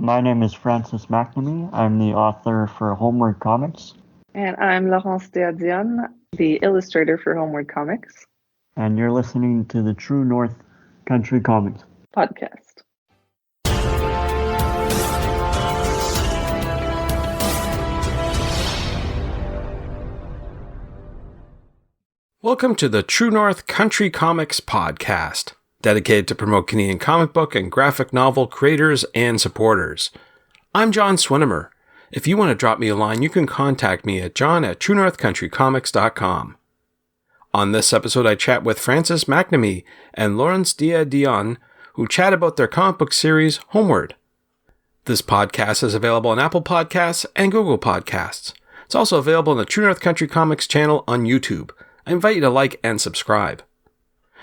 My name is Francis McNamee. I'm the author for Homeward Comics. And I'm Laurence Dionne, the illustrator for Homeward Comics. And you're listening to the True North Country Comics podcast. Welcome to the True North Country Comics podcast, dedicated to promote Canadian comic book and graphic novel creators and supporters. I'm John Swinimer. If you want to drop me a line, you can contact me at john@truenorthcountrycomics.com. On this episode, I chat with Francis McNamee and Laurence Dionne, who chat about their comic book series, Homeward. This podcast is available on Apple Podcasts and Google Podcasts. It's also available on the True North Country Comics channel on YouTube. I invite you to like and subscribe.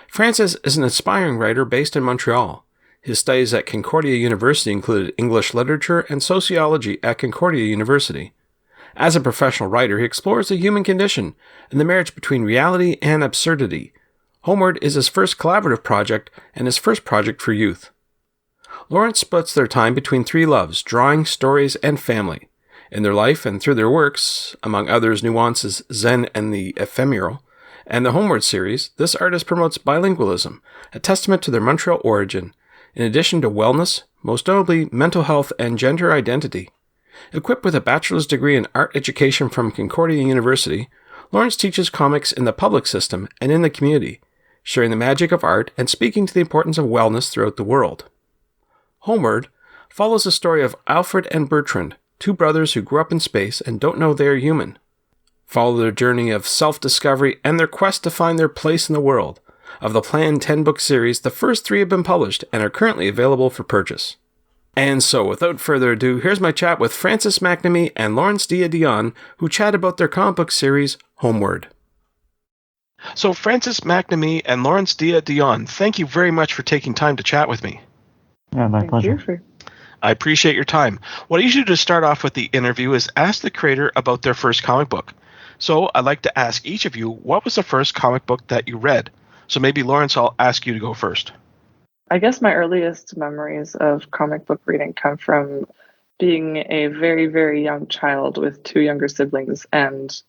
Francis is an aspiring writer based in Montreal. His studies at Concordia University included English literature and sociology at Concordia University. As a professional writer, he explores the human condition and the marriage between reality and absurdity. Homeward is his first collaborative project and his first project for youth. Laurence splits their time between three loves: drawing, stories, and family. In their life and through their works, among others nuances Zen and the Ephemeral, and the Homeward series, this artist promotes bilingualism, a testament to their Montreal origin, in addition to wellness, most notably mental health and gender identity. Equipped with a bachelor's degree in art education from Concordia University, Laurence teaches comics in the public system and in the community, sharing the magic of art and speaking to the importance of wellness throughout the world. Homeward follows the story of Alfred and Bertrand, two brothers who grew up in space and don't know they are human. Follow their journey of self-discovery and their quest to find their place in the world. Of the planned 10-book series, the first 3 have been published and are currently available for purchase. And so, without further ado, here's my chat with Francis McNamee and Laurence Dionne, who chat about their comic book series, Homeward. So, Francis McNamee and Laurence Dionne, thank you very much for taking time to chat with me. Yeah, my pleasure. I appreciate your time. What I usually do to start off with the interview is ask the creator about their first comic book. So, I'd like to ask each of you, what was the first comic book that you read? So maybe, Laurence, I'll ask you to go first. I guess my earliest memories of comic book reading come from being a very, very young child with 2 younger siblings and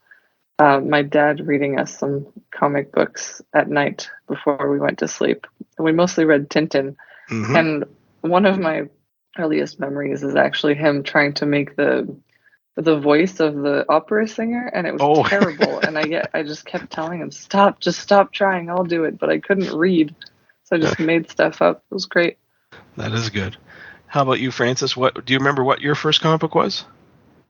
my dad reading us some comic books at night before we went to sleep. We mostly read Tintin. Mm-hmm. And one of my earliest memories is actually him trying to make the voice of the opera singer, and it was terrible. And I just kept telling him, stop trying, I'll do it. But I couldn't read, so I just made stuff up. It was great. That is good. How about you, Francis? What do you remember what your first comic book was?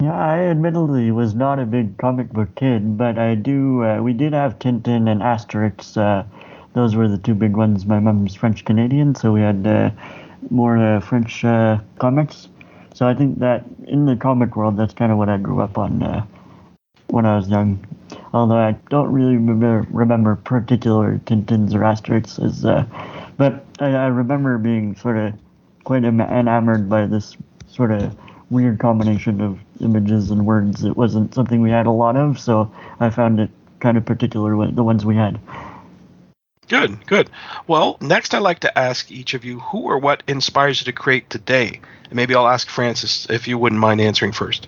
Yeah, I admittedly was not a big comic book kid, but I do. We did have Tintin and Asterix. Those were the 2 big ones. My mom's French Canadian, so we had more French comics. So I think that in the comic world, that's kind of what I grew up on when I was young. Although I don't really remember particular Tintins or Asterixes, but I remember being sort of quite enamored by this sort of weird combination of images and words. It wasn't something we had a lot of, so I found it kind of particular, the ones we had. Good. Well, next I'd like to ask each of you who or what inspires you to create today. And maybe I'll ask Francis if you wouldn't mind answering first.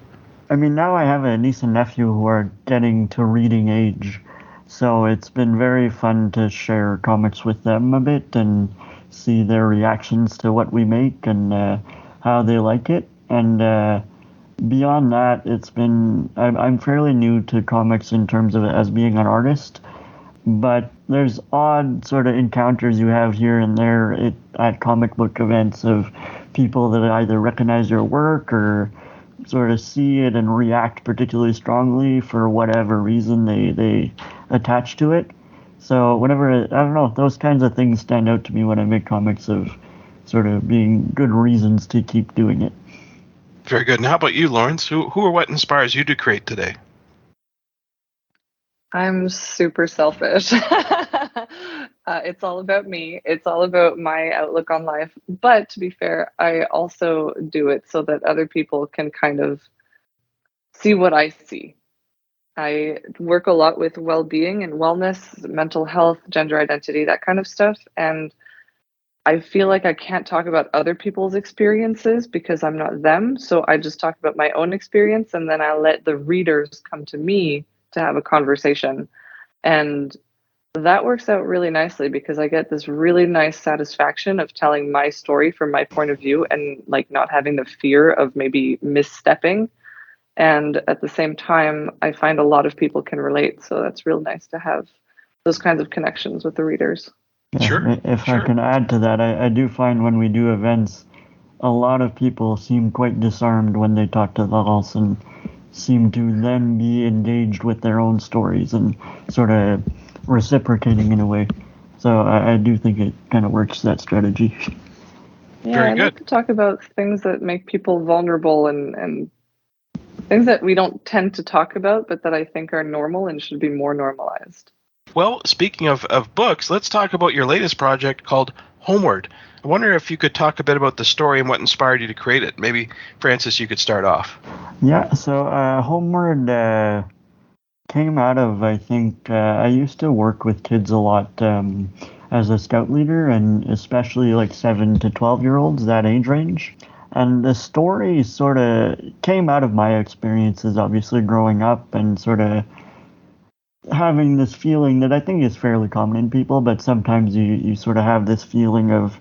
I mean, now I have a niece and nephew who are getting to reading age, so it's been very fun to share comics with them a bit and see their reactions to what we make and how they like it. And beyond that, I'm fairly new to comics in terms of as being an artist, but there's odd sort of encounters you have here and there at comic book events of people that either recognize your work or sort of see it and react particularly strongly for whatever reason they attach to it. So whenever, I don't know, those kinds of things stand out to me when I make comics of sort of being good reasons to keep doing it. Very good. And how about you, Laurence? Who or what inspires you to create today? I'm super selfish. It's all about me. It's all about my outlook on life. But to be fair, I also do it so that other people can kind of see what I see. I work a lot with well-being and wellness, mental health, gender identity, that kind of stuff. And I feel like I can't talk about other people's experiences because I'm not them. So I just talk about my own experience, and then I let the readers come to me to have a conversation. And that works out really nicely because I get this really nice satisfaction of telling my story from my point of view and like not having the fear of maybe misstepping. And at the same time, I find a lot of people can relate. So that's real nice to have those kinds of connections with the readers. Yeah, Sure, if I sure. can add to that, I do find when we do events, a lot of people seem quite disarmed when they talk to Laurence and seem to then be engaged with their own stories and sort of reciprocating in a way. So I do think it kind of works, that strategy. Yeah, Very I like good. to talk about things that make people vulnerable and things that we don't tend to talk about, but that I think are normal and should be more normalized. Well, speaking of books, let's talk about your latest project called Homeward. I wonder if you could talk a bit about the story and what inspired you to create it. Maybe, Francis, you could start off. Yeah, so Homeward came out of, I think, I used to work with kids a lot as a scout leader, and especially like 7 to 12-year-olds, that age range. And the story sort of came out of my experiences, obviously, growing up and sort of having this feeling that I think is fairly common in people, but sometimes you sort of have this feeling of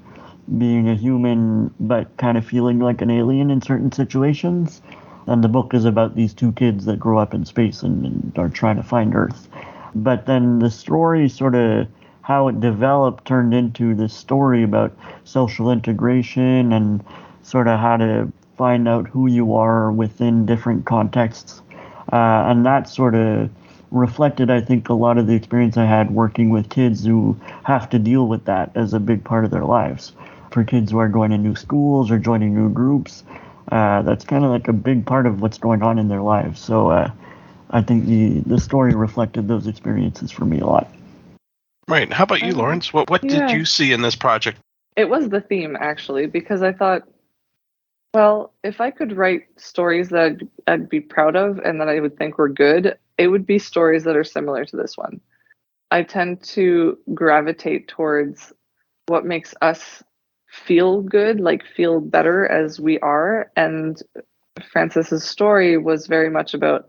being a human, but kind of feeling like an alien in certain situations. And the book is about these two kids that grow up in space and are trying to find Earth. But then the story sort of, how it developed, turned into this story about social integration and sort of how to find out who you are within different contexts. And that sort of reflected, I think, a lot of the experience I had working with kids who have to deal with that as a big part of their lives. For kids who are going to new schools or joining new groups, that's kind of like a big part of what's going on in their lives. So I think the story reflected those experiences for me a lot. Right. How about you, Laurence? What did Yeah, you see in this project? it was the theme actually, because I thought, well, if I could write stories that I'd be proud of and that I would think were good, it would be stories that are similar to this one. I tend to gravitate towards what makes us feel good, like feel better as we are. And Francis's story was very much about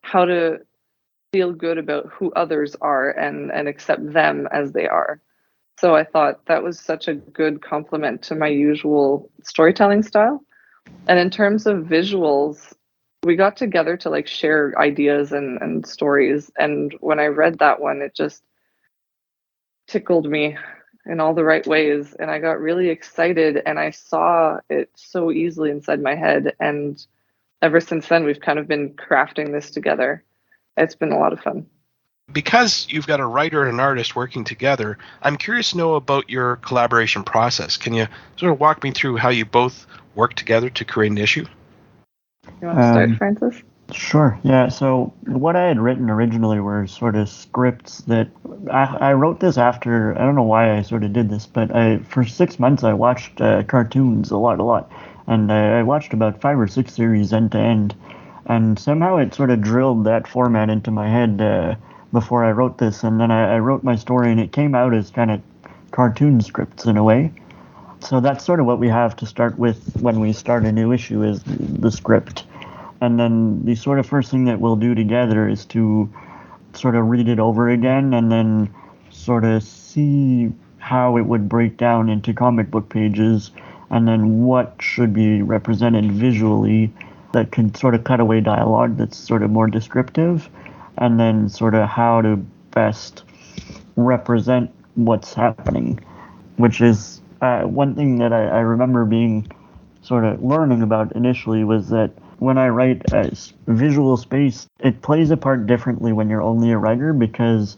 how to feel good about who others are and accept them as they are. So I thought that was such a good complement to my usual storytelling style. And in terms of visuals, we got together to like share ideas and stories. And when I read that one, it just tickled me in all the right ways. And I got really excited and I saw it so easily inside my head. And ever since then, we've kind of been crafting this together. It's been a lot of fun. Because you've got a writer and an artist working together, I'm curious to know about your collaboration process. Can you sort of walk me through how you both work together to create an issue? You want to start, Francis? Sure, yeah. So what I had written originally were sort of scripts that I wrote this after, I don't know why I sort of did this, but for 6 months I watched cartoons a lot. And I watched about 5 or 6 series end to end. And somehow it sort of drilled that format into my head before I wrote this. And then I wrote my story and it came out as kind of cartoon scripts in a way. So that's sort of what we have to start with when we start a new issue, is the script. And then the sort of first thing that we'll do together is to sort of read it over again and then sort of see how it would break down into comic book pages and then what should be represented visually that can sort of cut away dialogue that's sort of more descriptive, and then sort of how to best represent what's happening, which is one thing that I remember being sort of learning about initially, was that when I write visual space, it plays a part differently when you're only a writer, because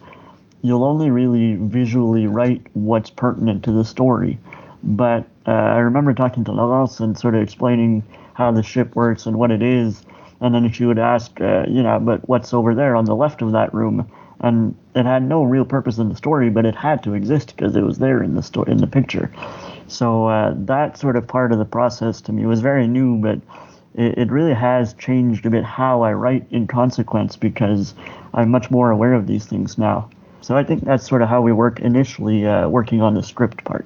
you'll only really visually write what's pertinent to the story. But I remember talking to Laurence and sort of explaining how the ship works and what it is, and then she would ask, but what's over there on the left of that room? And it had no real purpose in the story, but it had to exist because it was there in the story, in the picture. So that sort of part of the process to me was very new, but it really has changed a bit how I write in consequence, because I'm much more aware of these things now. So I think that's sort of how we work initially, working on the script part.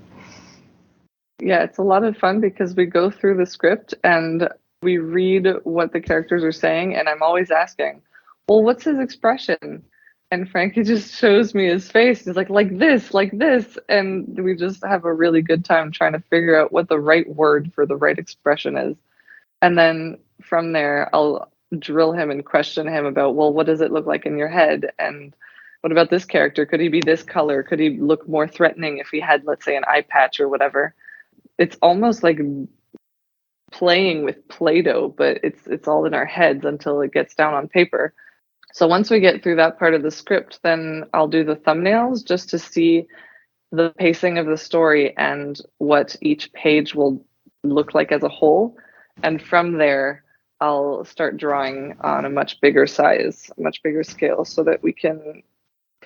Yeah, it's a lot of fun because we go through the script and we read what the characters are saying, and I'm always asking, well, what's his expression? And Frankie just shows me his face. He's like this, like this. And we just have a really good time trying to figure out what the right word for the right expression is. And then from there, I'll drill him and question him about, well, what does it look like in your head? And what about this character? Could he be this color? Could he look more threatening if he had, let's say, an eye patch or whatever? It's almost like playing with Play-Doh, but it's all in our heads until it gets down on paper. So once we get through that part of the script, then I'll do the thumbnails just to see the pacing of the story and what each page will look like as a whole. And from there, I'll start drawing on a much bigger size, a much bigger scale, so that we can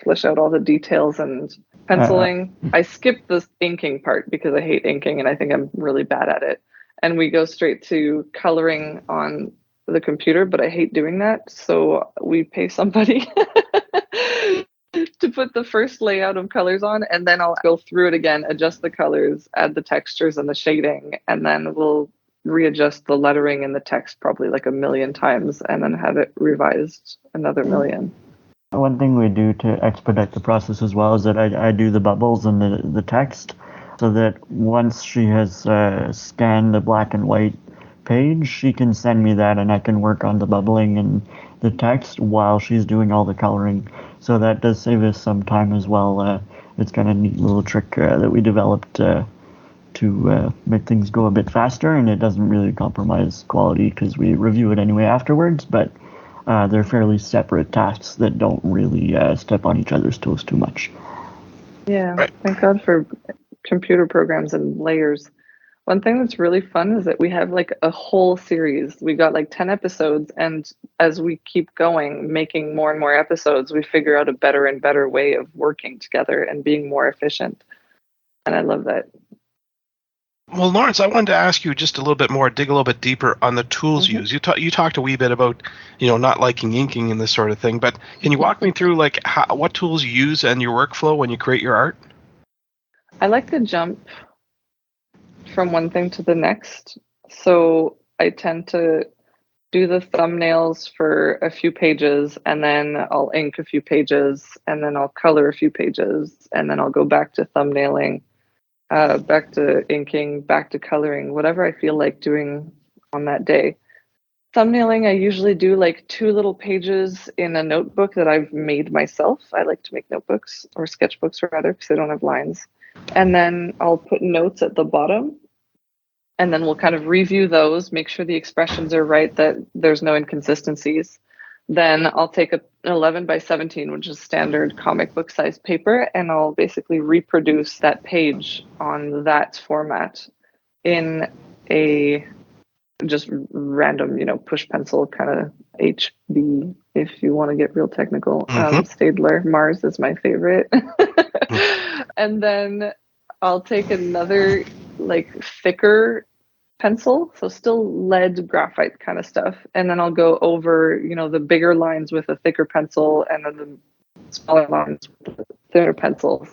flesh out all the details and penciling. I skip the inking part because I hate inking and I think I'm really bad at it. And we go straight to coloring on the computer, but I hate doing that. So we pay somebody to put the first layout of colors on, and then I'll go through it again, adjust the colors, add the textures and the shading, and then we'll readjust the lettering and the text probably like a million times and then have it revised another million. One thing we do to expedite the process as well is that I do the bubbles and the text, so that once she has scanned the black and white page, she can send me that and I can work on the bubbling and the text while she's doing all the coloring. So that does save us some time as well. It's kind of a neat little trick that we developed to make things go a bit faster, and it doesn't really compromise quality because we review it anyway afterwards, but they're fairly separate tasks that don't really step on each other's toes too much. Yeah, right. Thank God for computer programs and layers. One thing that's really fun is that we have like a whole series. We got like 10 episodes, and as we keep going, making more and more episodes, we figure out a better and better way of working together and being more efficient. And I love that. Well, Laurence, I wanted to ask you just a little bit more, dig a little bit deeper on the tools used. You talked a wee bit about, not liking inking and this sort of thing, but can you walk me through like what tools you use and your workflow when you create your art? I like to jump from one thing to the next. So I tend to do the thumbnails for a few pages, and then I'll ink a few pages, and then I'll color a few pages, and then I'll go back to thumbnailing. Back to inking, back to coloring, whatever I feel like doing on that day. Thumbnailing, I usually do like 2 little pages in a notebook that I've made myself. I like to make notebooks, or sketchbooks rather, because they don't have lines. And then I'll put notes at the bottom, and then we'll kind of review those, make sure the expressions are right, that there's no inconsistencies. Then I'll take an 11 by 17, which is standard comic book size paper, and I'll basically reproduce that page on that format in a just random, push pencil kind of HB, if you want to get real technical. Staedtler Mars is my favorite. And then I'll take another like thicker pencil, so still lead graphite kind of stuff, and then I'll go over the bigger lines with a thicker pencil, and then the smaller lines with the thinner pencils,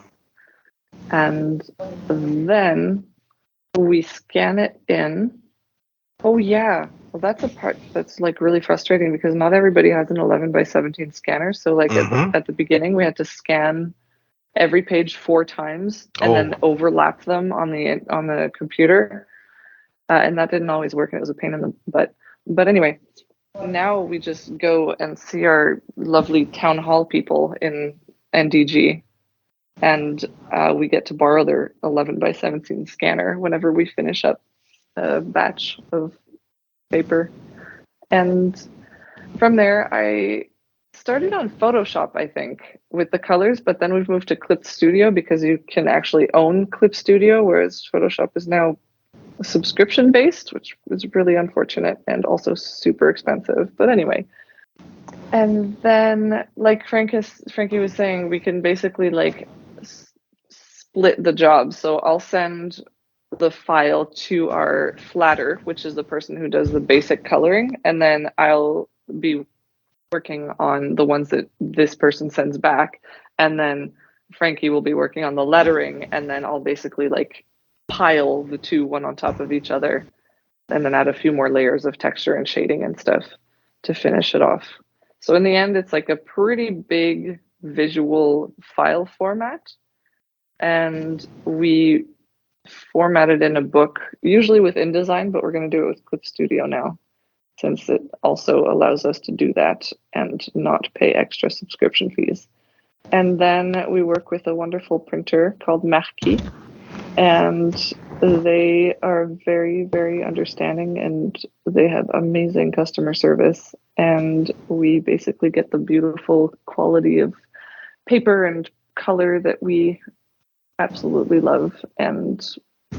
and then we scan it in. Oh yeah, well that's a part that's like really frustrating because not everybody has an 11 by 17 scanner, so like at the beginning we had to scan every page 4 times and then overlap them on the computer. And that didn't always work, and it was a pain in the butt. But anyway, now we just go and see our lovely town hall people in NDG, and we get to borrow their 11 by 17 scanner whenever we finish up a batch of paper. And from there, I started on Photoshop, I think, with the colors, but then we've moved to Clip Studio because you can actually own Clip Studio, whereas Photoshop is now subscription based, which was really unfortunate and also super expensive. But anyway, and then like Frankie was saying, we can basically like split the job. So I'll send the file to our flatter, which is the person who does the basic coloring, and then I'll be working on the ones that this person sends back, and then Frankie will be working on the lettering, and then I'll basically like pile the two one on top of each other, and then add a few more layers of texture and shading and stuff to finish it off. So in the end, it's like a pretty big visual file format, and we format it in a book, usually with InDesign, but we're going to do it with Clip Studio now, since it also allows us to do that and not pay extra subscription fees. And then we work with a wonderful printer called Marquis, and they are very, very understanding, and they have amazing customer service. And we basically get the beautiful quality of paper and color that we absolutely love and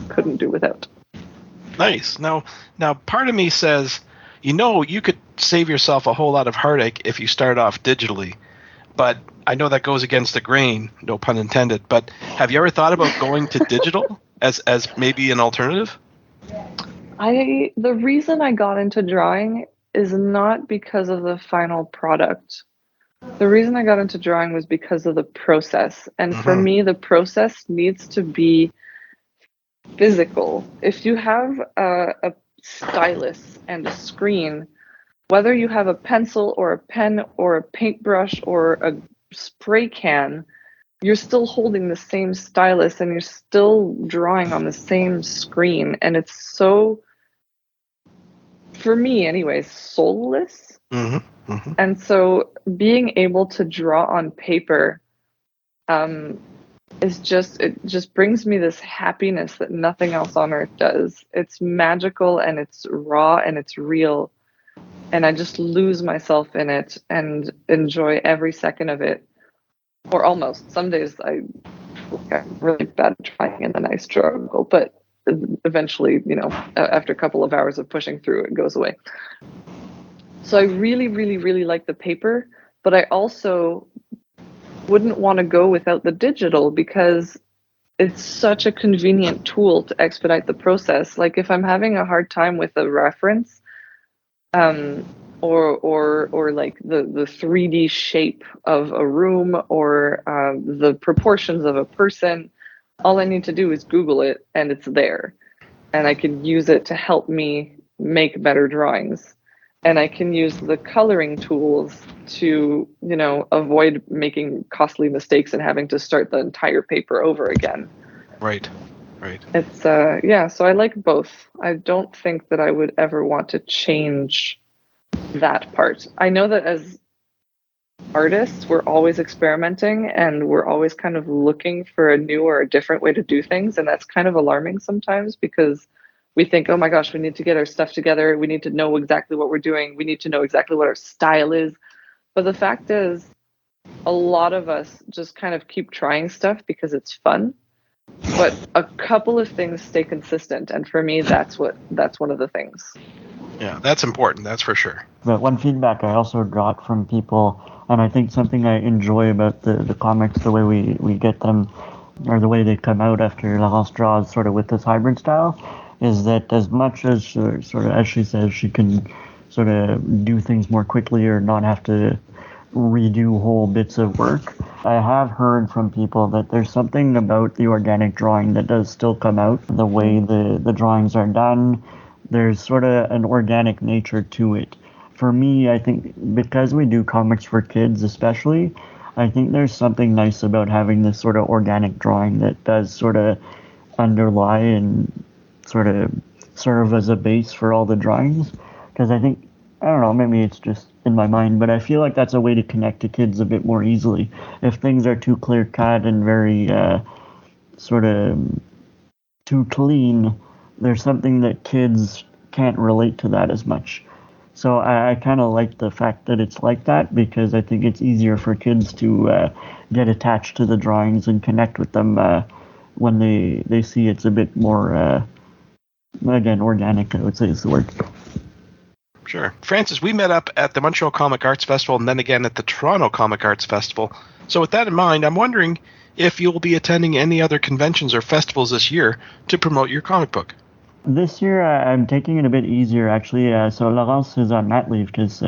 couldn't do without. Nice. Now, part of me says, you could save yourself a whole lot of heartache if you start off digitally, but I know that goes against the grain, no pun intended. But have you ever thought about going to digital as maybe an alternative? The reason I got into drawing is not because of the final product. The reason I got into drawing was because of the process. And for me, the process needs to be physical. If you have a stylus and a screen, whether you have a pencil or a pen or a paintbrush or a spray can, you're still holding the same stylus and you're still drawing on the same screen. And it's so, for me anyways, soulless. And so being able to draw on paper it just brings me this happiness that nothing else on earth does. It's magical and it's raw and it's real. And I just lose myself in it and enjoy every second of it. Or almost. Some days I'm really bad at trying and then I struggle. But eventually, after a couple of hours of pushing through, it goes away. So I really, really, really like the paper. But I also wouldn't want to go without the digital because it's such a convenient tool to expedite the process. Like if I'm having a hard time with a reference, or like the 3D shape of a room or the proportions of a person, all I need to do is Google it and it's there. And I can use it to help me make better drawings. And I can use the coloring tools to, avoid making costly mistakes and having to start the entire paper over again. Right. It's, so I like both. I don't think that I would ever want to change that part. I know that as artists, we're always experimenting and we're always kind of looking for a new or a different way to do things. And that's kind of alarming sometimes because we think, oh my gosh, we need to get our stuff together. We need to know exactly what we're doing. We need to know exactly what our style is. But the fact is, a lot of us just kind of keep trying stuff because it's fun. But a couple of things stay consistent. And for me, that's one of the things. Yeah, that's important. That's for sure. But one feedback I also got from people, and I think something I enjoy about the comics, the way we get them, or the way they come out after Laurence draws sort of with this hybrid style, is that as much as sort of as she says she can sort of do things more quickly or not have to redo whole bits of work, I have heard from people that there's something about the organic drawing that does still come out, the way the drawings are done. There's sort of an organic nature to it. For me, I think because we do comics for kids especially, I think there's something nice about having this sort of organic drawing that does sort of underlie and sort of serve as a base for all the drawings. Because I think, I don't know, maybe it's just in my mind, but I feel like that's a way to connect to kids a bit more easily. If things are too clear-cut and very sort of too clean, there's something that kids can't relate to that as much. So I kind of like the fact that it's like that because I think it's easier for kids to get attached to the drawings and connect with them when they see it's a bit more, again, organic, I would say is the word. Sure. Francis, we met up at the Montreal Comic Arts Festival and then again at the Toronto Comic Arts Festival. So with that in mind, I'm wondering if you'll be attending any other conventions or festivals this year to promote your comic book. This year, I'm taking it a bit easier, actually. So Laurence is on mat leave because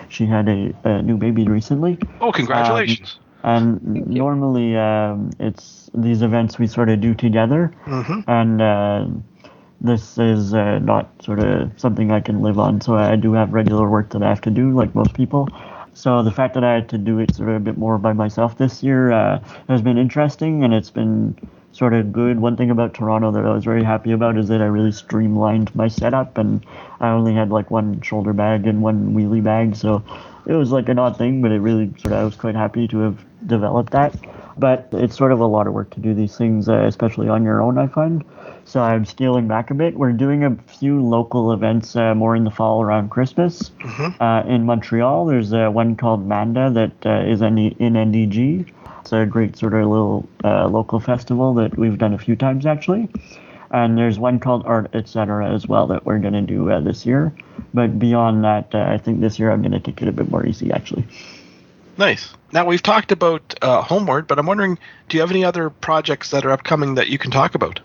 she had a new baby recently. Oh, congratulations. And Thank you. normally it's these events we sort of do together, and this is not sort of something I can live on, so I do have regular work that I have to do, like most people. So the fact that I had to do it sort of a bit more by myself this year has been interesting, and it's been sort of good. One thing about Toronto that I was very happy about is that I really streamlined my setup, and I only had like one shoulder bag and one wheelie bag, so it was like an odd thing, but it really sort of, I was quite happy to have developed that. But it's sort of a lot of work to do these things, especially on your own, I find. So I'm scaling back a bit. We're doing a few local events more in the fall around Christmas. In Montreal, there's one called Manda that is in NDG. It's a great sort of little local festival that we've done a few times actually. And there's one called Art Etc. as well that we're going to do this year. But beyond that, I think this year I'm going to take it a bit more easy actually. Nice. Now, we've talked about Homeward, but I'm wondering, do you have any other projects that are upcoming that you can talk about?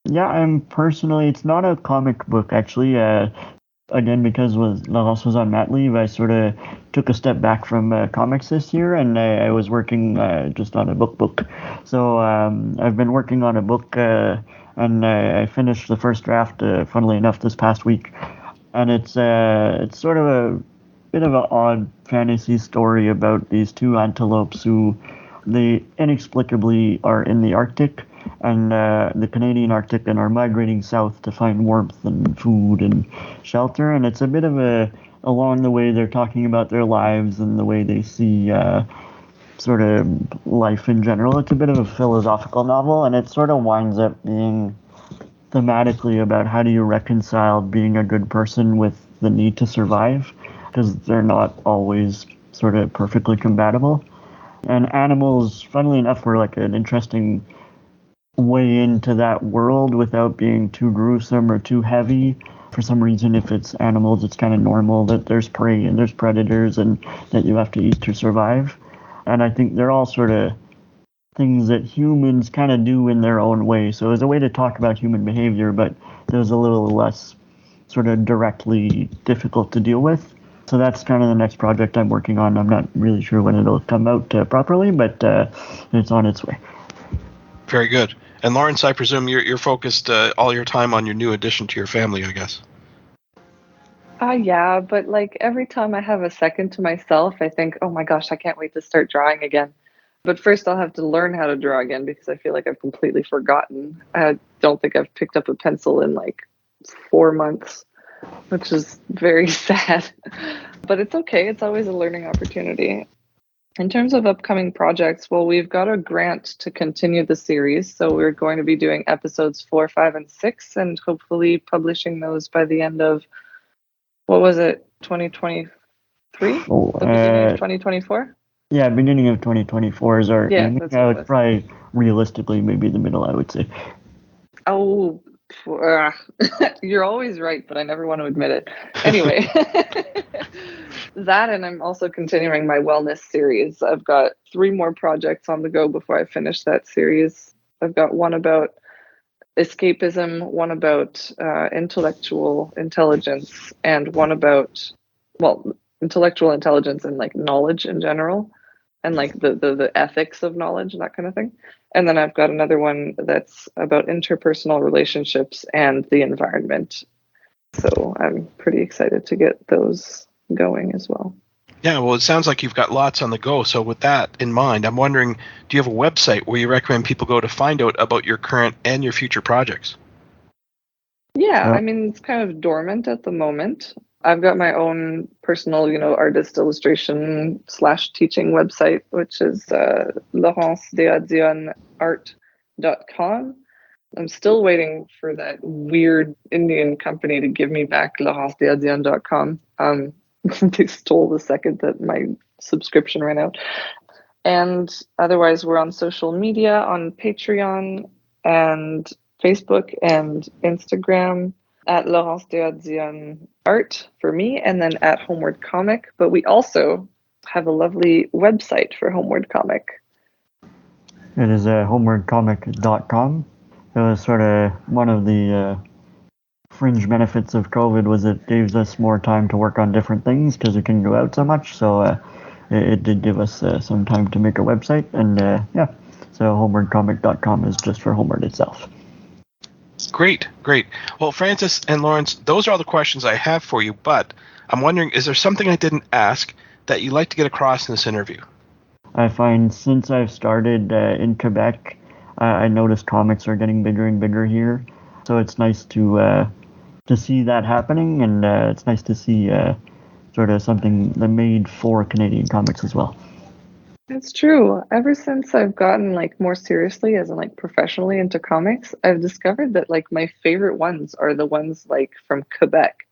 Yeah, I'm personally, it's not a comic book actually. Again, because Laurence was on mat leave, I sort of took a step back from comics this year, and I was working just on a book. So I've been working on a book, and I finished the first draft, funnily enough, this past week. And it's sort of a bit of an odd fantasy story about these two antelopes who they inexplicably are in the Arctic and the Canadian Arctic and are migrating south to find warmth and food and shelter. And it's a bit of along the way they're talking about their lives and the way they see sort of life in general. It's a bit of a philosophical novel, and it sort of winds up being thematically about how do you reconcile being a good person with the need to survive, because they're not always sort of perfectly compatible. And animals, funnily enough, were like an interesting way into that world without being too gruesome or too heavy. For some reason, if it's animals, it's kind of normal that there's prey and there's predators and that you have to eat to survive. And I think they're all sort of things that humans kind of do in their own way. So it's a way to talk about human behavior, but there's a little less sort of directly difficult to deal with. So that's kind of the next project I'm working on. I'm not really sure when it'll come out properly, but it's on its way. Very good. And Laurence, I presume you're focused all your time on your new addition to your family, I guess. Yeah, but like every time I have a second to myself, I think, oh my gosh, I can't wait to start drawing again. But first I'll have to learn how to draw again because I feel like I've completely forgotten. I don't think I've picked up a pencil in like 4 months, which is very sad. But it's okay. It's always a learning opportunity. In terms of upcoming projects, well, we've got a grant to continue the series. So we're going to be doing episodes 4, 5, and 6, and hopefully publishing those by the end of, what was it, 2023? Oh, The beginning of 2024? Yeah, beginning of 2024 is our aim. That's what it was. Probably realistically, maybe the middle, I would say. Oh, you're always right, but I never want to admit it. Anyway, that, and I'm also continuing my wellness series. I've got 3 more projects on the go before I finish that series. I've got one about escapism, one about intellectual intelligence, and one about, well, intellectual intelligence and like knowledge in general, and like the ethics of knowledge and that kind of thing. And then I've got another one that's about interpersonal relationships and the environment. So I'm pretty excited to get those going as well. Yeah, well, it sounds like you've got lots on the go. So with that in mind, I'm wondering, do you have a website where you recommend people go to find out about your current and your future projects? Yeah, I mean, it's kind of dormant at the moment. I've got my own personal, artist illustration / teaching website, which is laurencedeadionart.com. I'm still waiting for that weird Indian company to give me back laurencedeadion.com. They stole the second that my subscription ran out. And otherwise, we're on social media, on Patreon and Facebook and Instagram at Laurence Deadion Art for me, and then at Homeward Comic. But we also have a lovely website for Homeward Comic. It is homewardcomic.com. It was sort of one of the fringe benefits of COVID was it gives us more time to work on different things because we can go out so much. So it did give us some time to make a website, and yeah, so homewardcomic.com is just for Homeward itself. Great. Well, Francis and Laurence, those are all the questions I have for you, but I'm wondering, is there something I didn't ask that you'd like to get across in this interview? I find since I've started in Quebec, I noticed comics are getting bigger and bigger here, so it's nice to see that happening, and it's nice to see sort of something that made for Canadian comics as well. It's true. Ever since I've gotten like more seriously, as in like professionally into comics, I've discovered that like my favorite ones are the ones like from Quebec.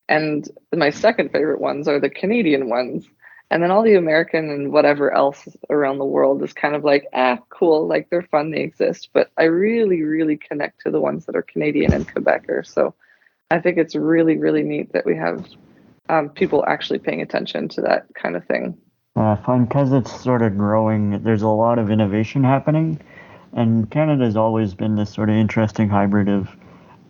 And my second favorite ones are the Canadian ones. And then all the American and whatever else around the world is kind of like, cool, like they're fun, they exist. But I really, really connect to the ones that are Canadian and Quebecer. So I think it's really, really neat that we have people actually paying attention to that kind of thing. I find because it's sort of growing, there's a lot of innovation happening. And Canada's always been this sort of interesting hybrid of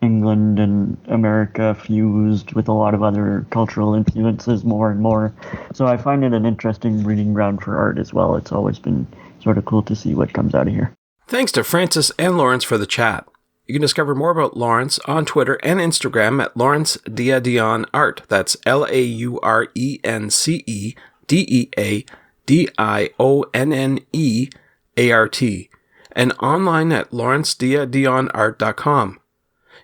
England and America fused with a lot of other cultural influences more and more. So I find it an interesting breeding ground for art as well. It's always been sort of cool to see what comes out of here. Thanks to Francis and Laurence for the chat. You can discover more about Laurence on Twitter and Instagram at Laurence Dionne Art. That's LaurenceDionneArt. And online at laurencedionneart.com.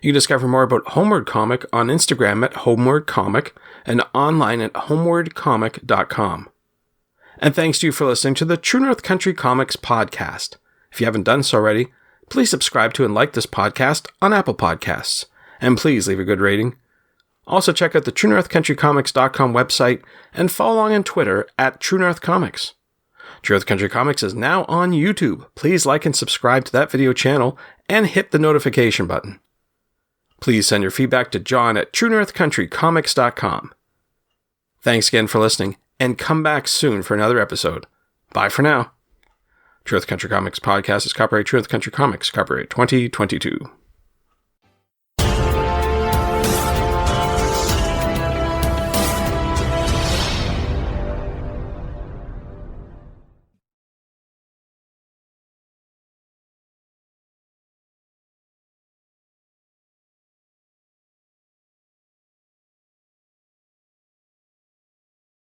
You can discover more about Homeward Comic on Instagram at Homeward Comic and online at homewardcomic.com. And thanks to you for listening to the True North Country Comics podcast. If you haven't done so already, please subscribe to and like this podcast on Apple Podcasts. And please leave a good rating. Also check out the TrueNorthCountryComics.com website and follow along on Twitter at True North Comics. True North Country Comics is now on YouTube. Please like and subscribe to that video channel and hit the notification button. Please send your feedback to John at TrueNorthCountryComics.com. Thanks again for listening, and come back soon for another episode. Bye for now. True North Country Comics podcast is copyright True North Country Comics, copyright 2022.